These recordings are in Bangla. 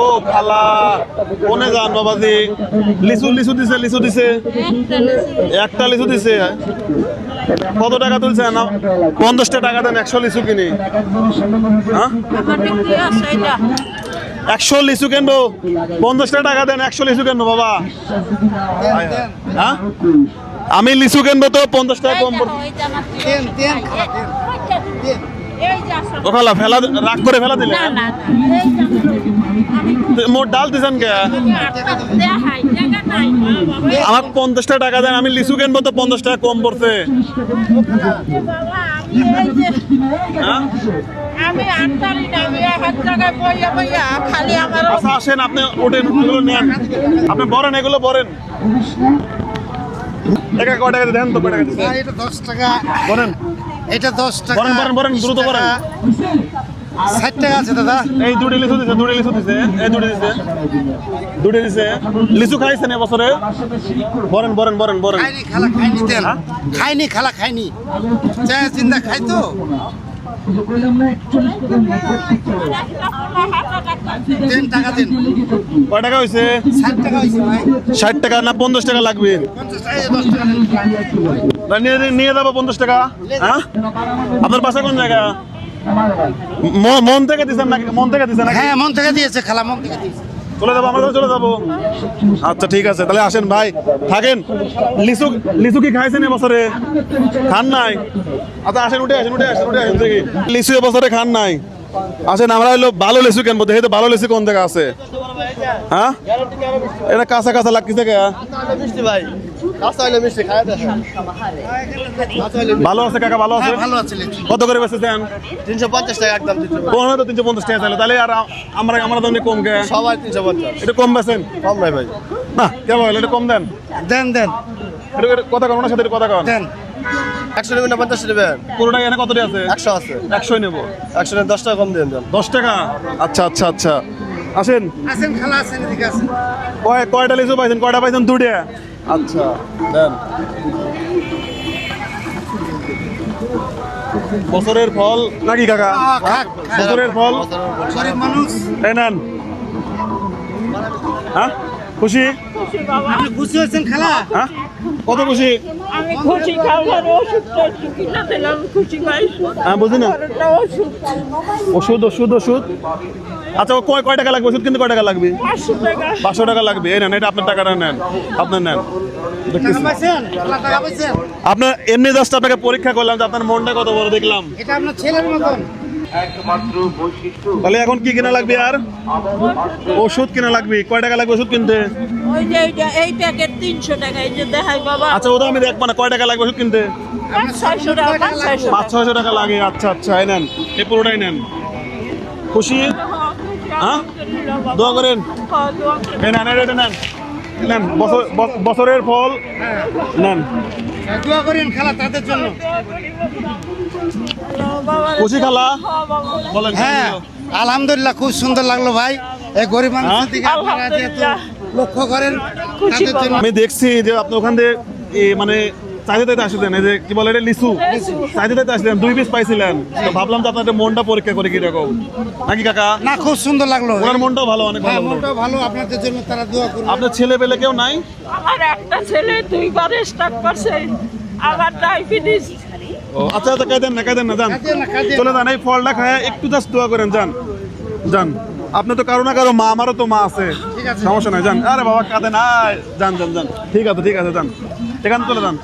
ও খালা কোনে যান বাবাজি? লিচু লিচু দিছে, লিচু দিছে, একটা লিচু দিছে। কত টাকা তুলছেন? 50 টাকা দেন, 100 লিচু কিনি। হ্যাঁ 100 লিচু কিনবো, 50 টাকা দেন, 100 লিচু কিনবো বাবা। হ্যাঁ আমি লিচু কিনবো তো 50 টাকা কম ও খালা ফেলা, রাগ করে ফেলা দিলে। মোট ডাল দিছেন কে? আমার 50 টাকা দেন, আমি লিচু কিনবো তো 50 টাকা কম পড়ছে। আচ্ছা আসেন, আপনি ওঠেন, এগুলো নেন, আপনি বলেন, এগুলো বলেন। একা কয় টাকা দেন তো? কয় টাকা দিচ্ছেন? এটা 10 টাকা বলেন। এটা 10 টাকা। বলেন বলেন বলেন, দ্রুত বলেন। 60 টাকা আছে দাদা। এই দুটি লিচু দিছে, দুটি লিচু দিছে, এই দুটি দিছে, দুটি দিছে। লিচু খাইছেন এবছরে? বলেন বলেন বলেন বলেন। খাইনি খালা, খাইনি দেন। খাইনি খালা, খাইনি। চা জিন্দা খাই তো। দেন টাকা দেন। কয় টাকা হয়েছে? 60 টাকা হইছে ভাই। 60 টাকা না 50 টাকা লাগবে? 50 টাকা, 10 টাকা দেন। নিয়ে যাবো 50 টাকা। হ্যাঁ আপনার বাসা কোন জায়গা? মন থেকে দিচ্ছেন নাকি? মন থেকে দিচ্ছেন নাকি? হ্যাঁ মন থেকে দিয়েছে খালা, মন থেকে দিয়েছে। চলে যাবো, আমরা চলে যাবো। আচ্ছা ঠিক আছে, তাহলে আসেন ভাই, থাকেন। লিচু লিচু কি খাইছেন এবছরে? খান নাই? আচ্ছা আসেন, উঠে আসেন, উঠে আসেন, উঠে আসেন দেখি। লিচু এবছরে খান নাই? আসেন, আমরা হলো ভালো লিচু কিনবো, দেখি তো ভালো লিচু কোন জায়গা আছে। হ্যাঁ এটা কাঁচা কাঁচা লাগতেছে কে? ভালো আছে কাকা, ভালো আছে? ভালো আছে লিচু। কত করে বেচেছেন? 350 টাকা একদম। কোন তো 350 টাকা চাইলে, তাহলে আর আমরা দাম কম কে? সবাই 350। এটা কম বেচেন? কম নাই ভাই। না কে বলে এটা কম দেন? দেন দেন এটা কথা কন, ওনার সাথে কথা কন। দেন। 100 নেবেন না 50 নেবেন? পুরোটাই এনে কতটি আছে? 100 আছে। 100 নেবো। 100 নেন, 10 টাকা কম দেন। 10 টাকা? আচ্ছা আচ্ছা আচ্ছা, আসেন। আসেন খালা, আসেন এদিকে আসেন। কয়টা লিচু পাইছেন? কয়টা পাইছেন? দুটা। আচ্ছা দেন। বছরের ফল নাকি কাকা? বছরের ফল। গরিব মানুষ। এই নেন। হ্যাঁ খুশি? আপনি খুশি হয়েছেন খালা? হ্যাঁ কত খুশি? আমি খুশি, খাওয়ার ওষুধটা কিনা দিলাম, খুশি পাইছি। হ্যাঁ বুঝি না। ওষুধ ওষুধ ওষুধ ওষুধ। আচ্ছা কয় টাকা লাগবে ওষুধ? কিন্তু কয় টাকা লাগবে? 500 টাকা। 500 টাকা লাগবে। এই নেন, এটা আপনার টাকাটা নেন, আপনার নেন। টাকা পাইছেন? খালা টাকা পাইছেন? আপনার এমনি জাস্ট আপনাকে পরীক্ষা করলাম যে আপনার মনটা কত বড় দেখলাম। এটা আপনার ছেলের মতন। তাহলে এখন কি কেনা লাগবে? আর ওষুধ কেনা লাগবে। কয় টাকা লাগবে ওষুধ কিনতে? ওই যে এই প্যাকেট 300 টাকা, এই যে দেখাই বাবা। আচ্ছা ওটা আমি দেখবো না, কয় টাকা লাগবে ওষুধ কিনতে? 600 টাকা, 500 টাকা। 500-600 টাকা লাগে। আচ্ছা আচ্ছা এই নেন, এই পুরোটাই নেন। খুশি? হ্যাঁ দোয়া করেন। এই নেন, এটা নেন, নেন। বছরের ফল নেন। দোয়া করেন খালা তাদের জন্য। খুশি খালা? বলেন। হ্যাঁ আলহামদুলিল্লাহ, খুব সুন্দর লাগলো ভাই। এই গরিব মানুষের দিকে আপনারা যে এত লক্ষ্য করেন তাদের জন্য। আমি দেখছি যে আপনি ওখান থেকে মানে চাইতে আসছিলেন, এই যে কি বলে এটা লিচু, চাইতে আসছিলেন, 2 পিস পাইছিলেন, তো ভাবলাম যে আপনাদের মনটা পরীক্ষা করে কিরকম নাকি কাকা? না খুব সুন্দর লাগলো। ওনার মনটাও ভালো, অনেক হ্যাঁ ভালো। মনটাও ভালো, আপনাদের জন্য তারা দোয়া করবে। আপনার ছেলে পেলে কেউ নাই? আমার একটা ছেলে 2 বার স্টার্ট করছে, আবার ডায়াবেটিস। ও আচ্ছা আচ্ছা, কাঁদেন না কাঁদেন না, যান কাঁদেন না, কাঁদেন। চলে যান। এই ফলটা খায় একটু জাস্ট দোয়া করেন, যান যান। আপনি তো কারো না কারো মা, আমারও তো মা আছে, ঠিক আছে। সমস্যা নাই, যান। আরে বাবা কাঁদেন, যান যান যান। ঠিক আছে ঠিক আছে, যান, এখানে চলে যান।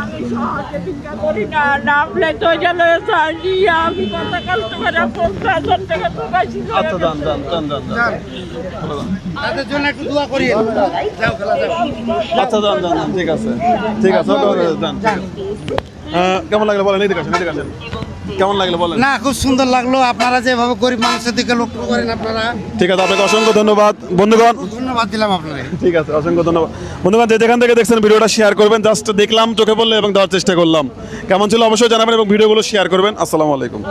আমি সহজে ভিক্ষা করি না, নামলে তো গেলে যাইনি। আমি কথা কাস্টমারে 50,000 টাকা ঢুকাইছি। আচ্ছা যান যান যান যান যান। যান। তাদের জন্য একটু দোয়া করি। যাও খালা যাও। আচ্ছা যান যান যান, ঠিক আছে ঠিক আছে, ওকে ওকে, যান। কেমন লাগলো বলেন? এদিকে আসেন, এদিকে আসেন। কেমন লাগলো বলেন? না খুব সুন্দর লাগলো, আপনারা যেভাবে গরিব মানুষের দিকে লক্ষ্য করেন আপনারা। ঠিক আছে, আপনাকে অসংখ্য ধন্যবাদ বন্ধুগণ। ধন্যবাদ দিলাম আপনারা। ঠিক আছে, অসংখ্য ধন্যবাদ বন্ধুগণ। যেখান থেকে দেখছেন ভিডিওটা শেয়ার করবেন, জাস্ট দেখলাম, চোখে পড়লো এবং দেওয়ার চেষ্টা করলাম। কেমন ছিল অবশ্যই জানাবেন এবং ভিডিওগুলো শেয়ার করবেন। আসসালামু আলাইকুম।